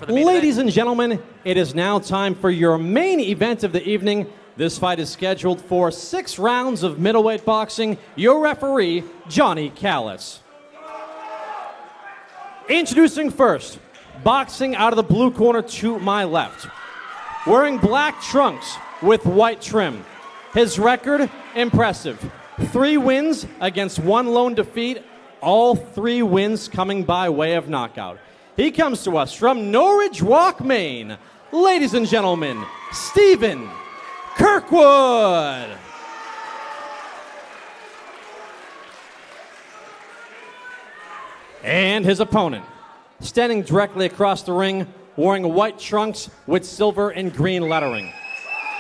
Ladies and gentlemen, it is now time for your main event of the evening. This fight is scheduled for 6 rounds of middleweight boxing. Your referee, Johnny Callis. Introducing first, boxing out of the blue corner to my left. Wearing black trunks with white trim. His record, impressive. 3 wins against 1 lone defeat. All 3 wins coming by way of knockout. He comes to us from Norridge Walk, Maine. Ladies and gentlemen, Stephen Kirkwood. And his opponent, standing directly across the ring, wearing white trunks with silver and green lettering.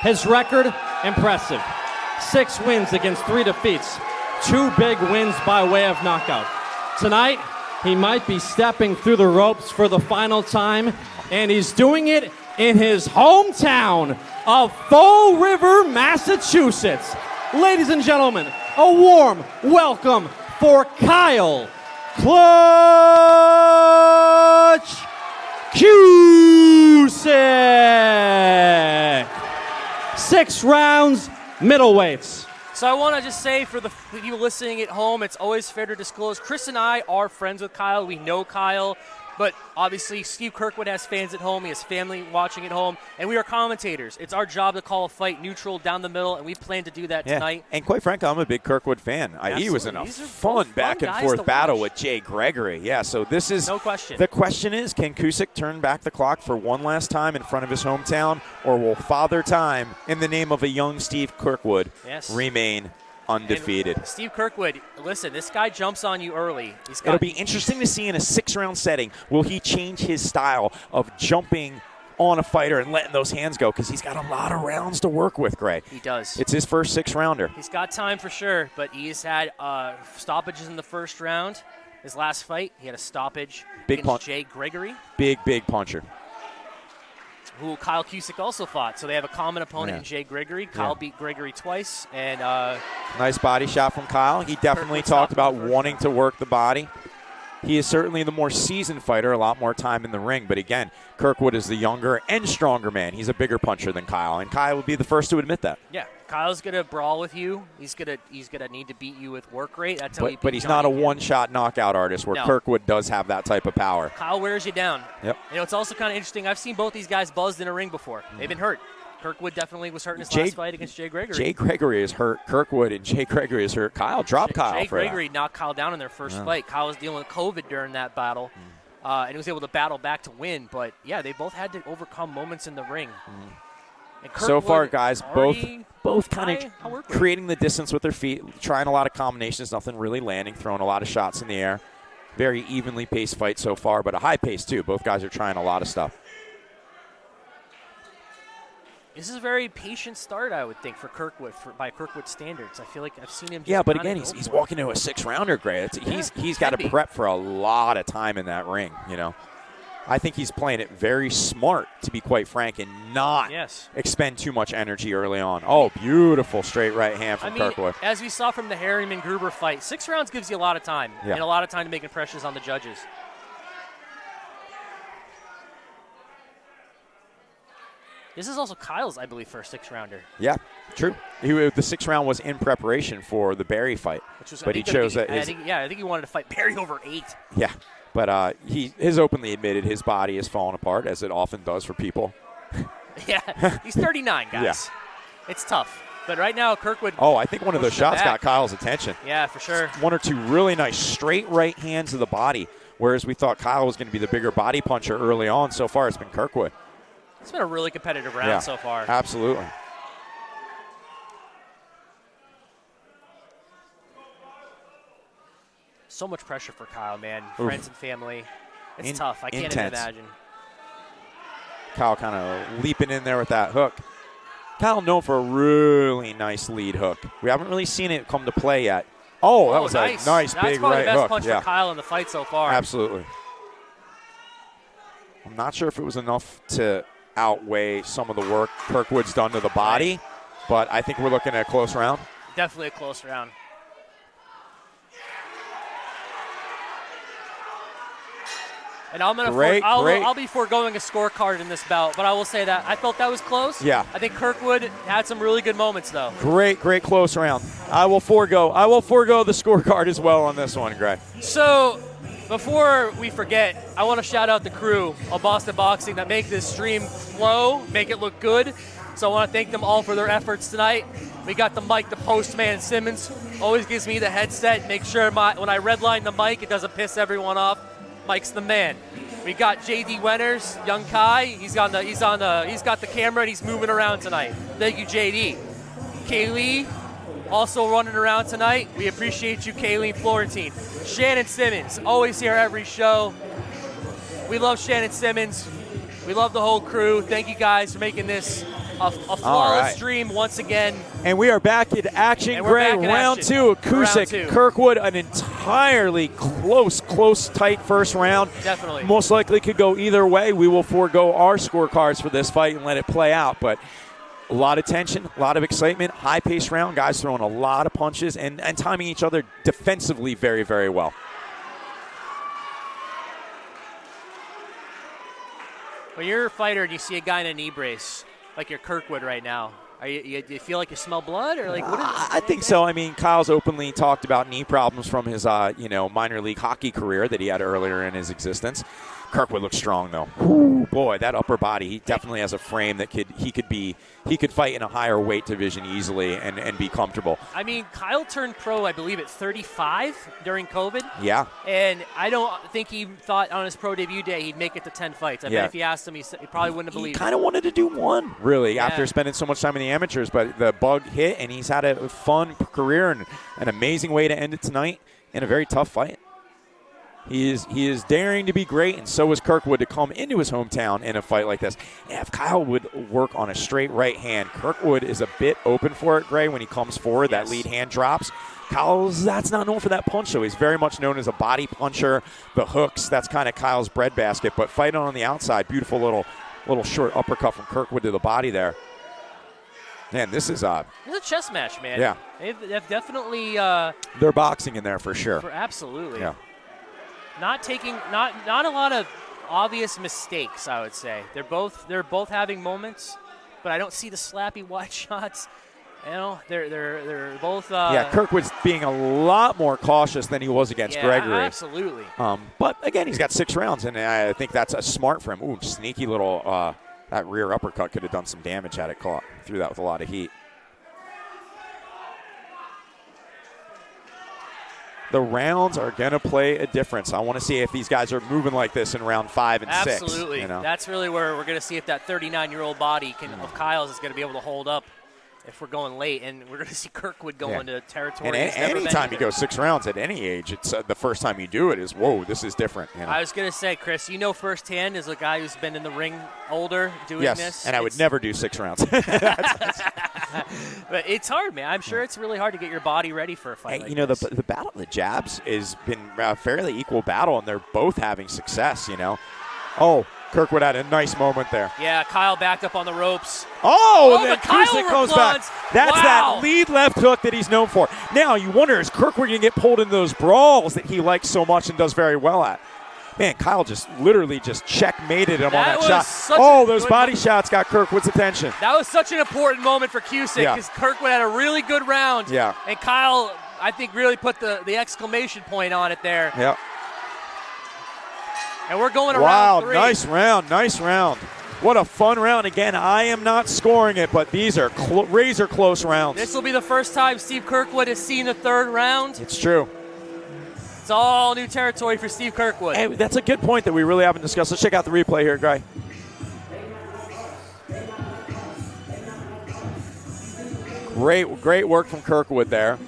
His record, impressive. 6 wins against 3 defeats. 2 big wins by way of knockout. Tonight, he might be stepping through the ropes for the final time, and he's doing it in his hometown of Fall River, Massachusetts. Ladies and gentlemen, a warm welcome for Kyle Clutch Cusick. 6 rounds, middleweights. So I want to just say for the people listening at home, it's always fair to disclose, Chris and I are friends with Kyle. We know Kyle, but obviously Steve Kirkwood has fans at home. He has family watching at home, and we are commentators. It's our job to call a fight neutral down the middle, and we plan to do that tonight. And quite frankly, I'm a big Kirkwood fan. He was in a fun back-and-forth battle with Jay Gregory. Yeah, so this is – no question. The question is, can Cusick turn back the clock for one last time in front of his hometown, or will Father Time, in the name of a young Steve Kirkwood, remain undefeated? And Steve Kirkwood, listen, this guy jumps on you early. It'll be interesting to see in a 6-round setting, will he change his style of jumping on a fighter and letting those hands go, because he's got a lot of rounds to work with, Gray. He does. It's his first 6-rounder. He's got time for sure, but he's had stoppages in the first round. His last fight, he had a stoppage against Jay Gregory. Big puncher. Who Kyle Cusick also fought. So they have a common opponent in Jay Gregory. Kyle beat Gregory twice. And nice body shot from Kyle. He definitely talked about wanting to work the body. He is certainly the more seasoned fighter, a lot more time in the ring. But again, Kirkwood is the younger and stronger man. He's a bigger puncher than Kyle, and Kyle would be the first to admit that. Yeah, Kyle's gonna brawl with you. He's gonna need to beat you with work rate. That's how he beat But he's Johnny not a again. One-shot knockout artist where Kirkwood does have that type of power. Kyle wears you down. Yep. You know, it's also kind of interesting. I've seen both these guys buzzed in a ring before. They've been hurt. Kirkwood definitely was hurt in his last fight against Jay Gregory. Jay Gregory is hurt Kirkwood, and Jay Gregory is hurt Kyle. Drop Kyle Jay for Gregory knocked Kyle down in their first fight. Kyle was dealing with COVID during that battle, and he was able to battle back to win. But, yeah, they both had to overcome moments in the ring. And so far, guys, both kind of creating the distance with their feet, trying a lot of combinations, nothing really landing, throwing a lot of shots in the air. Very evenly paced fight so far, but a high pace, too. Both guys are trying a lot of stuff. This is a very patient start, I would think, for Kirkwood, by Kirkwood standards. I feel like I've seen him. Yeah, but again, he's walking into a 6-rounder, Gray. He's got to prep for a lot of time in that ring. You know, I think he's playing it very smart, to be quite frank, and not expend too much energy early on. Oh, beautiful straight right hand from Kirkwood. As we saw from the Harriman-Gruber fight, 6 rounds gives you a lot of time and a lot of time to make impressions on the judges. This is also Kyle's, I believe, first 6-rounder. Yeah, true. The 6th round was in preparation for the Barry fight, but he chose that. I think he wanted to fight Barry over 8. Yeah, but he has openly admitted his body is falling apart, as it often does for people. Yeah, he's 39, guys. Yeah. It's tough. But right now, Kirkwood. Oh, I think one of those shots got Kyle's attention. Yeah, for sure. 1 or 2 really nice straight right hands to the body, whereas we thought Kyle was going to be the bigger body puncher early on. So far, it's been Kirkwood. It's been a really competitive round so far. Absolutely. So much pressure for Kyle, man. Friends and family. It's tough. I can't even imagine. Kyle kind of leaping in there with that hook. Kyle known for a really nice lead hook. We haven't really seen it come to play yet. Oh, that was nice. A nice big right hook. That's probably the best punch for Kyle in the fight so far. Absolutely. I'm not sure if it was enough to outweigh some of the work Kirkwood's done to the body, but I think we're looking at a close round. Definitely a close round. And I'm gonna I'll be foregoing a scorecard in this bout, but I will say that I felt that was close. Yeah. I think Kirkwood had some really good moments though. Great close round. I will forego the scorecard as well on this one, Greg. So before we forget, I want to shout out the crew of Boston Boxing that make this stream flow, make it look good. So I want to thank them all for their efforts tonight. We got the mic, the postman Simmons always gives me the headset. Make sure when I redline the mic, it doesn't piss everyone off. Mike's the man. We got JD Wenners, young Kai. He's got the camera and he's moving around tonight. Thank you, JD. Kaylee, also running around tonight. We appreciate you, Kaylee Florentine. Shannon Simmons, always here every show. We love Shannon Simmons. We love the whole crew. Thank you guys for making this a flawless stream once again. And we are back in action, Greg. Round two. Cusick, Kirkwood, an entirely close, tight first round. Definitely. Most likely could go either way. We will forego our scorecards for this fight and let it play out. But a lot of tension, a lot of excitement, high-paced round. Guys throwing a lot of punches and timing each other defensively very, very well. When you're a fighter and you see a guy in a knee brace, like your Kirkwood right now, do you feel like you smell blood, or like what? I think so. I mean, Kyle's openly talked about knee problems from his minor league hockey career that he had earlier in his existence. Kirkwood looks strong though. Ooh, boy, that upper body, he definitely has a frame that he could fight in a higher weight division easily and be comfortable. I mean, Kyle turned pro, I believe, at 35 during COVID. Yeah. And I don't think he thought on his pro debut day he'd make it to 10 fights. I bet if you asked him, he probably wouldn't have believed it. He kind of wanted to do one, really, after spending so much time in the amateurs, but the bug hit, and he's had a fun career and an amazing way to end it tonight in a very tough fight. He is daring to be great, and so is Kirkwood to come into his hometown in a fight like this. And if Kyle would work on a straight right hand, Kirkwood is a bit open for it, Gray, when he comes forward. Yes. That lead hand drops. That's not known for that punch, though. He's very much known as a body puncher. The hooks, that's kind of Kyle's breadbasket. But fighting on the outside, beautiful little short uppercut from Kirkwood to the body there. Man, this is it's a chess match, man. Yeah. They've definitely they're boxing in there for sure. Absolutely. Yeah. Not a lot of obvious mistakes, I would say. They're both having moments, but I don't see the slappy wide shots. You know, they're both. Kirkwood's being a lot more cautious than he was against Gregory. Absolutely. But again, he's got 6 rounds, and I think that's a smart for him. Ooh, sneaky little that rear uppercut could have done some damage had it caught. Threw that with a lot of heat. The rounds are going to play a difference. I want to see if these guys are moving like this in round 5 and 6. Absolutely. That's really where we're going to see if that 39-year-old body of Kyle's is going to be able to hold up if we're going late. And we're going to see Kirkwood go into territory. And anytime you go 6 rounds at any age, it's the first time you do it is, whoa, this is different. You know? I was going to say, Chris, firsthand as a guy who's been in the ring older doing this. Yes, and I would never do 6 rounds. But it's hard, man. I'm sure it's really hard to get your body ready for a fight like this. The battle of the jabs has been a fairly equal battle, and they're both having success, Oh, Kirkwood had a nice moment there. Yeah, Kyle backed up on the ropes. Oh, and then Cusick comes back. That's that lead left hook that he's known for. Now, you wonder, is Kirkwood going to get pulled into those brawls that he likes so much and does very well at? Man, Kyle literally checkmated him on that shot. Those body shots got Kirkwood's attention. That was such an important moment for Cusick because Kirkwood had a really good round. Yeah. And Kyle, I think, really put the exclamation point on it there. Yeah. And we're going to round 3. Nice round. What a fun round. Again, I am not scoring it, but these are razor close rounds. This will be the first time Steve Kirkwood has seen the 3rd round. It's true. It's all new territory for Steve Kirkwood. Hey, that's a good point that we really haven't discussed. Let's check out the replay here, Guy. Great work from Kirkwood there.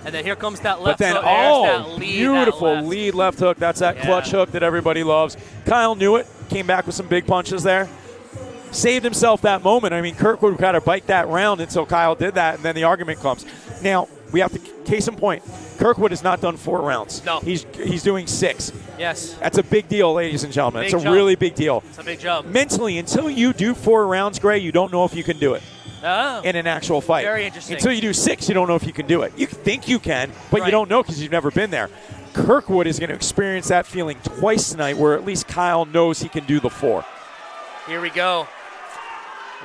And then here comes that left hook. That lead, beautiful lead left hook. That's that clutch hook that everybody loves. Kyle knew it. Came back with some big punches there. Saved himself that moment. I mean, Kirkwood got to bite that round until Kyle did that, and then the argument comes. Now, we have to, case in point, Kirkwood has not done 4 rounds. No. He's doing 6. Yes. That's a big deal, ladies and gentlemen. It's a really big deal. It's a big jump. Mentally, until you do 4 rounds, Gray, you don't know if you can do it. In an actual fight. Very interesting. Until you do 6, you don't know if you can do it. You think you can, but you don't know because you've never been there. Kirkwood is going to experience that feeling twice tonight, where at least Kyle knows he can do the 4. Here we go.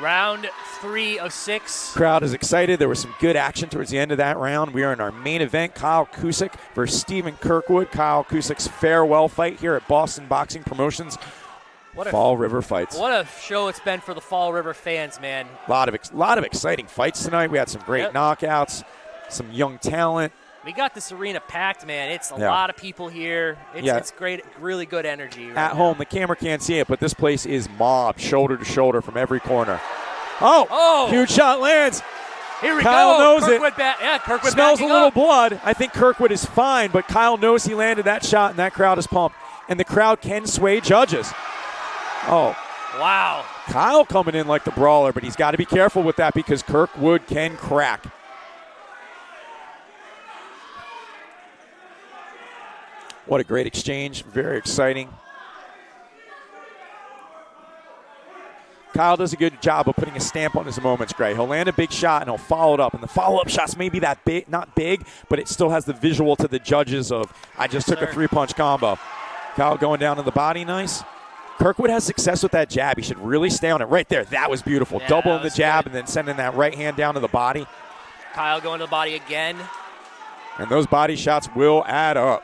Round 3 of 6. Crowd is excited. There was some good action towards the end of that round. We are in our main event, Kyle Cusick versus Stephen Kirkwood. Kyle Cusick's farewell fight here at Boston Boxing Promotions. Fall River Fights. What a show it's been for the Fall River fans, man. A lot of exciting fights tonight. We had some great knockouts, some young talent. We got this arena packed, man. It's a lot of people here. It's great, really good energy. Right at home, the camera can't see it, but this place is mobbed, shoulder to shoulder from every corner. Oh! Huge shot lands. Here we Kyle go. knows Kirkwood it. Kirkwood smells a backing little up. blood. I think Kirkwood is fine, but Kyle knows he landed that shot, and that crowd is pumped. And the crowd can sway judges. Oh. Wow. Kyle coming in like the brawler, but he's got to be careful with that because Kirkwood can crack. What a great exchange. Very exciting. Kyle does a good job of putting a stamp on his moments, Gray. He'll land a big shot and he'll follow it up. And the follow-up shots may be that big, not big, but it still has the visual to the judges of, I just took a 3-punch combo. Kyle going down to the body, nice. Kirkwood has success with that jab. He should really stay on it right there. That was beautiful. Yeah, Doubling the jab and then sending that right hand down to the body. Kyle going to the body again. And those body shots will add up.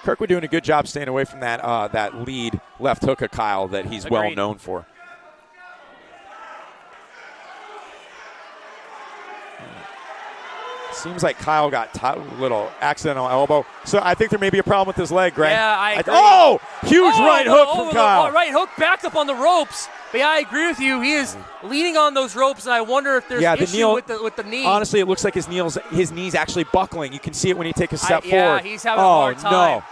Kirkwood doing a good job staying away from that lead left hook of Kyle that he's well known for. Seems like Kyle got a little accidental elbow. So I think there may be a problem with his leg, Greg. Yeah, I agree. Huge right hook from Kyle. Right hook backed up on the ropes. But yeah, I agree with you. He is leaning on those ropes, and I wonder if there's an issue with the knee. Honestly, it looks like his knee's actually buckling. You can see it when he takes a step forward. Yeah, he's having a hard time. No.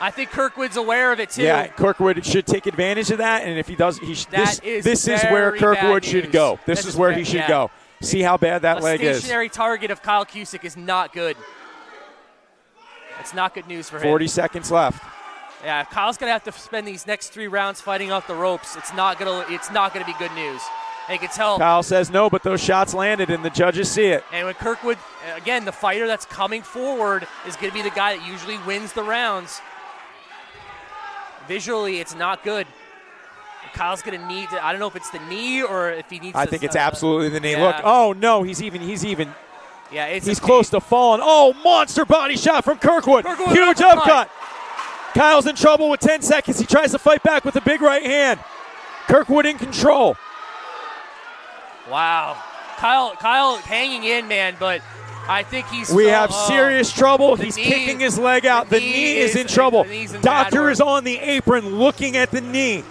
I think Kirkwood's aware of it too. Yeah, Kirkwood should take advantage of that, and if he does, this is where Kirkwood should go. This is where he should go. See how bad that leg is. A stationary target of Kyle Cusick is not good. It's not good news for him. 40 seconds left. Yeah, Kyle's gonna have to spend these next 3 rounds fighting off the ropes. It's not gonna be good news. And you can tell. Kyle says no, but those shots landed, and the judges see it. And when Kirkwood, again, the fighter that's coming forward is gonna be the guy that usually wins the rounds. Visually, it's not good. Kyle's going to need to, I don't know if it's the knee or if he needs to. I think it's absolutely the knee. Yeah. Look, oh no, he's even. Yeah, he's close to falling. Oh, monster body shot from Kirkwood. Huge uppercut. Kyle's in trouble with 10 seconds. He tries to fight back with a big right hand. Kirkwood in control. Wow. Kyle hanging in, man, but I think We have serious trouble. He's kicking his leg out. The knee is in trouble. Doctor is on the apron looking at the knee.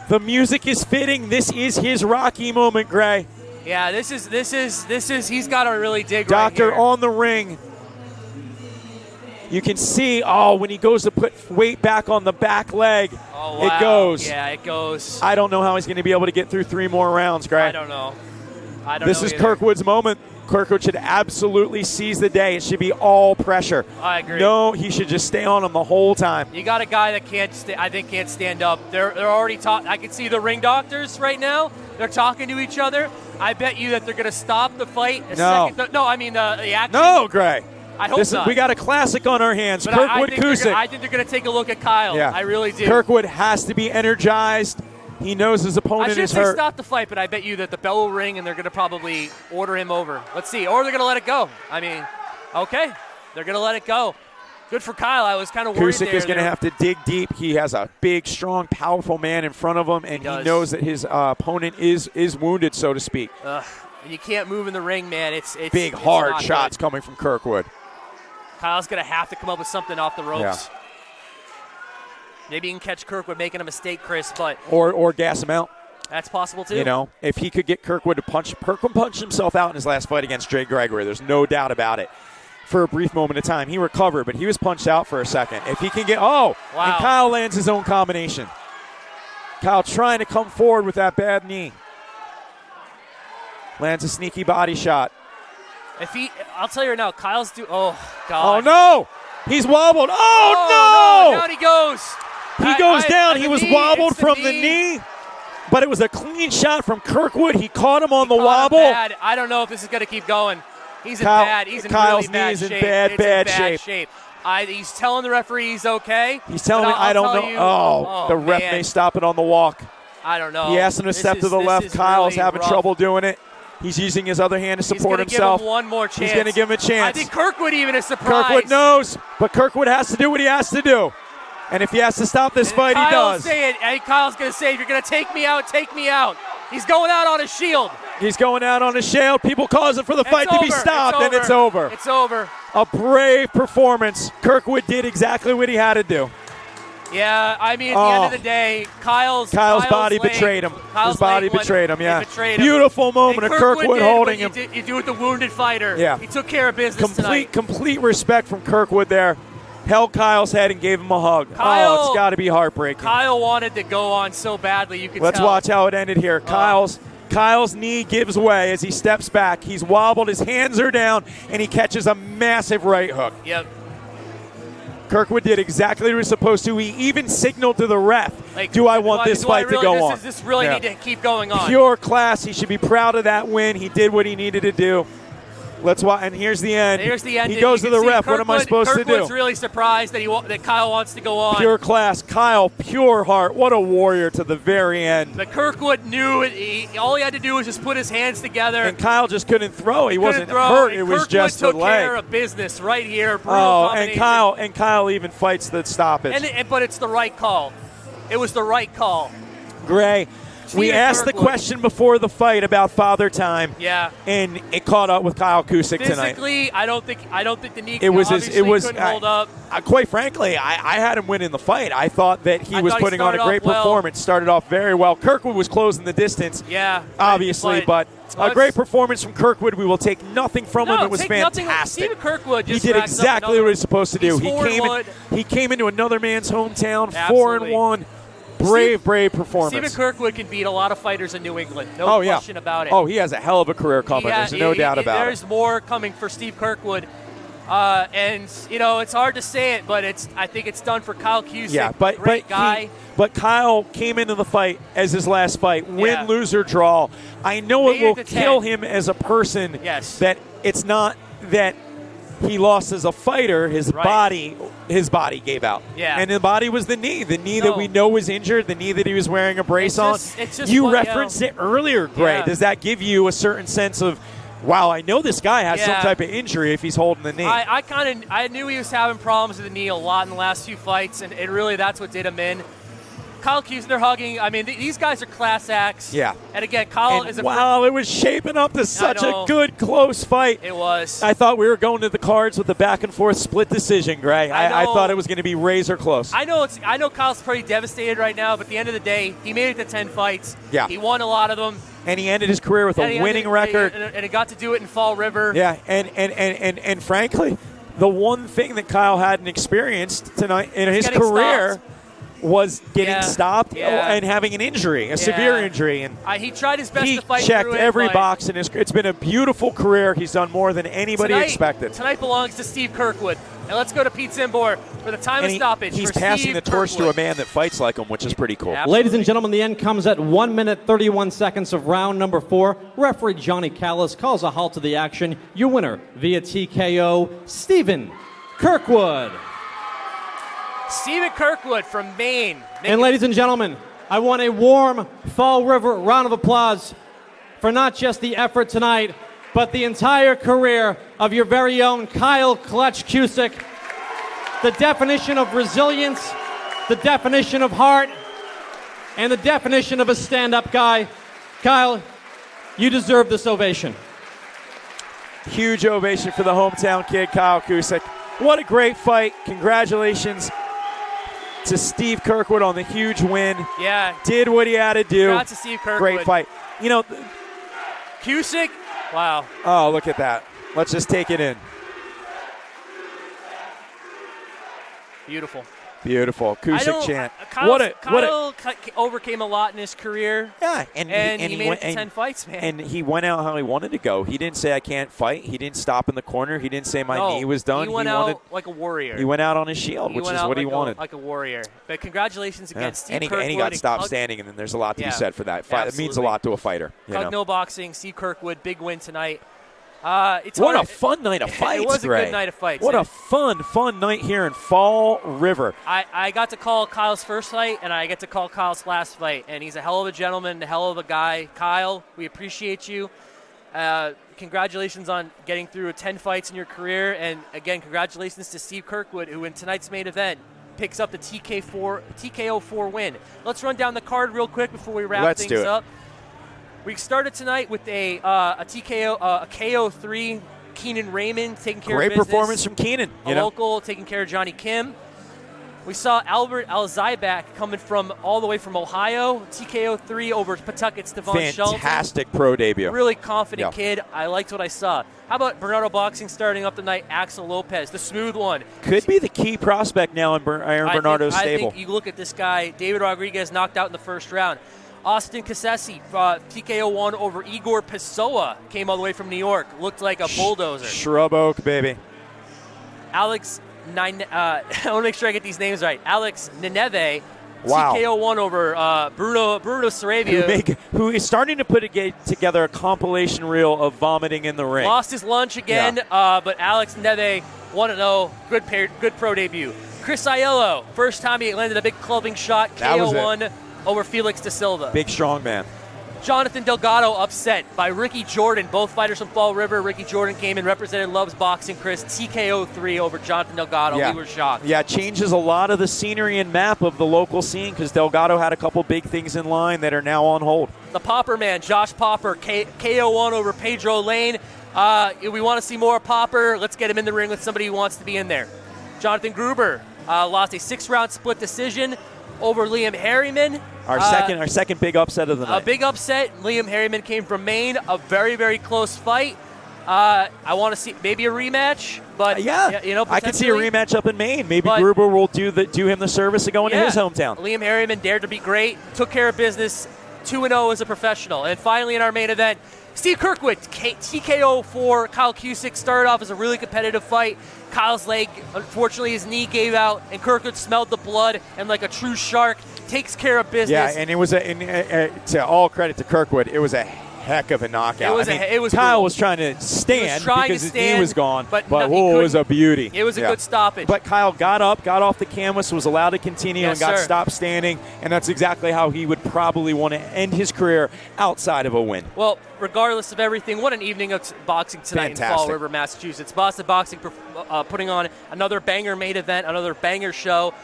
The music is fitting. This is his Rocky moment, Gray. Yeah, this is he's got to really dig Doctor right here. on the ring. You can see, when he goes to put weight back on the back leg, it goes. Yeah, it goes. I don't know how he's going to be able to get through 3 more rounds, Gray. I don't know. This is Kirkwood's moment. Kirkwood should absolutely seize the day. It should be all pressure. I agree. No, he should just stay on him the whole time. You got a guy that can't stand up. They're already talking. I can see the ring doctors right now. They're talking to each other. I bet you that they're going to stop the fight. I mean the action. No, Gray. I hope not. We got a classic on our hands. But Kirkwood Cusick. I think they're going to take a look at Kyle. Yeah. I really do. Kirkwood has to be energized. He knows his opponent is hurt. I should say stop the fight, but I bet you that the bell will ring and they're going to probably order him over. Let's see. Or they're going to let it go. I mean, okay. They're going to let it go. Good for Kyle. I was kind of worried Cusick is going to have to dig deep. He has a big, strong, powerful man in front of him, and he knows that his opponent is wounded, so to speak. You can't move in the ring, man. It's big, hard shots coming from Kirkwood. Kyle's going to have to come up with something off the ropes. Yeah. Maybe you can catch Kirkwood making a mistake, Chris, but or gas him out. That's possible too. You know, if he could get Kirkwood to punch himself out in his last fight against Jay Gregory, there's no doubt about it. For a brief moment of time, he recovered, but he was punched out for a second. If he can get, and Kyle lands his own combination. Kyle trying to come forward with that bad knee. Lands a sneaky body shot. I'll tell you right now, Kyle's God. Oh no, he's wobbled. Oh no! Down he goes. He goes down. He was wobbled from the knee. but it was a clean shot from Kirkwood. He caught him on the Caught him wobble. bad. I don't know if this is going to keep going. He's in Kyle's really bad knee's shape. in bad shape. He's telling the referee he's okay. He's telling me, I don't know. The ref may stop it on the walk. I don't know. He asked him to step to the left. Kyle's really having rough. trouble doing it. He's using his other hand to support himself. He's going to give him one more chance. He's going to give him a chance. I think Kirkwood even is surprised. Kirkwood knows, but Kirkwood has to do what he has to do. And if he has to stop this fight, he does. Kyle's going to say, if you're going to take me out, take me out. He's going out on a shield. He's going out on a shield. People causing for the fight to be stopped, and it's over. It's over. A brave performance. Kirkwood did exactly what he had to do. Yeah, I mean, at the end of the day, Kyle's body betrayed him. His body betrayed him, yeah. Beautiful moment of Kirkwood holding him. You do with the wounded fighter. Yeah. He took care of business tonight. Complete respect from Kirkwood there. Held Kyle's head and gave him a hug. It's got to be heartbreaking. Kyle wanted to go on so badly, you could Let's tell. watch how it ended here. Kyle's knee gives way as he steps back. He's wobbled, his hands are down, and he catches a massive right hook. Yep. Kirkwood did exactly what he was supposed to. He even signaled to the ref, do I want this fight to go on? Does this really need to keep going on? Pure class. He should be proud of that win. He did what he needed to do. Let's watch, and here's the end. He goes to the ref. What am I supposed to do? Kirkwood's really surprised that Kyle wants to go on. Pure class. Kyle, pure heart. What a warrior to the very end. But Kirkwood knew it. All he had to do was just put his hands together. And Kyle just couldn't throw. He wasn't hurt. It was just the leg. Kirkwood took care of business right here. And Kyle even fights the stoppage. But it's the right call. It was the right call. Gray. We asked the question before the fight about father time. Yeah. And it caught up with Kyle Cusick tonight. Physically, I don't think the knee couldn't hold up. Quite frankly, I had him win in the fight. I thought that he was putting on a great performance. Started off very well. Kirkwood was closing the distance. Yeah. Obviously, but a great performance from Kirkwood. We will take nothing from him. It was fantastic. Steven Kirkwood just he did exactly what he was supposed to do. He came into another man's hometown, 4-1. Brave performance. Steven Kirkwood can beat a lot of fighters in New England. No question about it. Oh, he has a hell of a career coming. There's no doubt about it. There's more coming for Steve Kirkwood. And, it's hard to say it, but I think it's done for Kyle Cusick. Yeah, great guy. But Kyle came into the fight as his last fight. Win, lose, or draw. I know it will kill him as a person. Yes. That it's not that he lost as a fighter. His body gave out. Yeah. And the body was the knee that we know was injured, the knee that he was wearing a brace on. You referenced it earlier, Gray. Yeah. Does that give you a certain sense of, wow, I know this guy has some type of injury if he's holding the knee? I knew he was having problems with the knee a lot in the last few fights, and really that's what did him in. Kyle Cusick, they're hugging. I mean, these guys are class acts. Yeah. And again, Kyle is a... Wow, it was shaping up to such a good, close fight. It was. I thought we were going to the cards with the back-and-forth split decision, Gray. I thought it was going to be razor close. I know Kyle's pretty devastated right now, but at the end of the day, he made it to 10 fights. Yeah. He won a lot of them. And he ended his career with a winning record. And he got to do it in Fall River. Yeah, and frankly, the one thing that Kyle hadn't experienced tonight in his career was getting stopped and having an injury, a severe injury. And he tried his best to fight through it. He checked every but box, and it's been a beautiful career. He's done more than anybody expected. Tonight belongs to Steve Kirkwood. And let's go to Pete Zimbor for the time of stoppage. He's passing the torch to a man that fights like him, which is pretty cool. Absolutely. Ladies and gentlemen, the end comes at 1 minute, 31 seconds of round number 4. Referee Johnny Callis calls a halt to the action. Your winner via TKO, Steven Kirkwood. Steven Kirkwood from Maine. And ladies and gentlemen, I want a warm Fall River round of applause for not just the effort tonight, but the entire career of your very own Kyle Clutch Cusick. The definition of resilience, the definition of heart, and the definition of a stand-up guy. Kyle, you deserve this ovation. Huge ovation for the hometown kid, Kyle Cusick. What a great fight. Congratulations to Steve Kirkwood on the huge win. Yeah. Did what he had to do. Congrats to Steve Kirkwood. Great fight. Cusick, wow. Oh, look at that. Let's just take it in. Beautiful. Beautiful. Cusick chant. Kyle overcame a lot in his career. Yeah, and he made it to 10 fights, man. And he went out how he wanted to go. He didn't say, I can't fight. He didn't stop in the corner. He didn't say, my knee was done. He went out like a warrior. He went out on his shield, which is what he wanted. Like a warrior. But congratulations again, Steve Kirkwood. And he got stopped standing, and then there's a lot to be said for that. It means a lot to a fighter. No boxing, Steve Kirkwood, big win tonight. What a fun night of fights, It was Gray. a good night of fights. What a fun night here in Fall River. I got to call Kyle's first fight, and I get to call Kyle's last fight, and he's a hell of a gentleman, a hell of a guy. Kyle, we appreciate you. Congratulations on getting through 10 fights in your career, and again, congratulations to Steve Kirkwood, who in tonight's main event picks up the TKO4 win. Let's run down the card real quick before we wrap things up. We started tonight with a TKO, a KO3. Keenan Raymond taking care of business. Great performance from Keenan. Local taking care of Johnny Kim. We saw Albert Alzybak coming from all the way from Ohio. TKO3 over Pawtucket's Devon Shelton. Fantastic pro debut. Really confident kid. I liked what I saw. How about Bernardo Boxing starting up tonight? Axel Lopez, the smooth one. Could be the key prospect now in Bernardo's stable. I think you look at this guy. David Rodriguez knocked out in the first round. Austin Cassesi, TKO1 over Igor Pessoa, came all the way from New York. Looked like a bulldozer. Shrub Oak, baby. I want to make sure I get these names right. Alex Nineve, wow. TKO1 over Bruno Sarabia. Who is starting to put together a compilation reel of vomiting in the ring. Lost his lunch again, but Alex Nineve, 1-0, good pro debut. Chris Aiello, first time he landed a big clubbing shot, KO1 over Felix Da Silva. Big strong man. Jonathan Delgado upset by Ricky Jordan. Both fighters from Fall River. Ricky Jordan came in, represented Loves Boxing. Chris, TKO3 over Jonathan Delgado. We were shocked. Yeah, changes a lot of the scenery and map of the local scene because Delgado had a couple big things in line that are now on hold. The Popper man, Josh Popper, KO1 over Pedro Lane. We want to see more Popper. Let's get him in the ring with somebody who wants to be in there. Jonathan Gruber lost a 6-round split decision over Liam Harriman. Our second big upset of the night. A big upset. Liam Harriman came from Maine. A very, very close fight. I want to see maybe a rematch, but I could see a rematch up in Maine. Maybe Gruber will do him the service of going to his hometown. Liam Harriman dared to be great, took care of business, 2-0 as a professional. And finally in our main event, Steve Kirkwood, TKO for Kyle Cusick. Started off as a really competitive fight. Kyle's leg, unfortunately, his knee gave out, and Kirkwood smelled the blood and, like a true shark, takes care of business. Yeah, and it was to all credit to Kirkwood, it was a heck of a knockout. Kyle was trying to stand because his knee was gone, but it was a beauty. It was a good stoppage. But Kyle got up, got off the canvas, was allowed to continue, and got stopped standing, and that's exactly how he would probably want to end his career outside of a win. Well, regardless of everything, what an evening of boxing tonight in Fall River, Massachusetts. Boston Boxing putting on another banger main event, another banger show.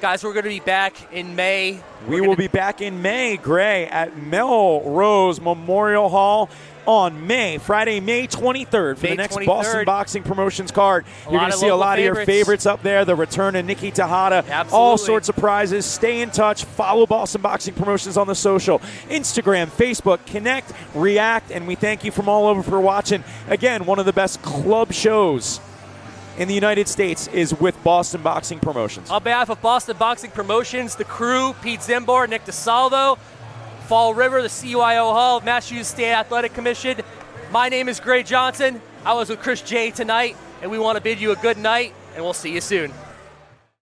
Guys, we're going to be back in May. We will be back in May, Gray, at Melrose Memorial Hall on Friday, May 23rd for the next 23rd. Boston Boxing Promotions card. You're going to see a lot of your favorites up there. The return of Nikki Tejada. Absolutely. All sorts of prizes. Stay in touch. Follow Boston Boxing Promotions on the social. Instagram, Facebook, connect, react, and we thank you from all over for watching. Again, one of the best club shows in the United States is with Boston Boxing Promotions. On behalf of Boston Boxing Promotions, the crew, Pete Zimbar, Nick DeSalvo, Fall River, the CYO Hall, Massachusetts State Athletic Commission, my name is Gray Johnson. I was with Chris J tonight, and we want to bid you a good night, and we'll see you soon.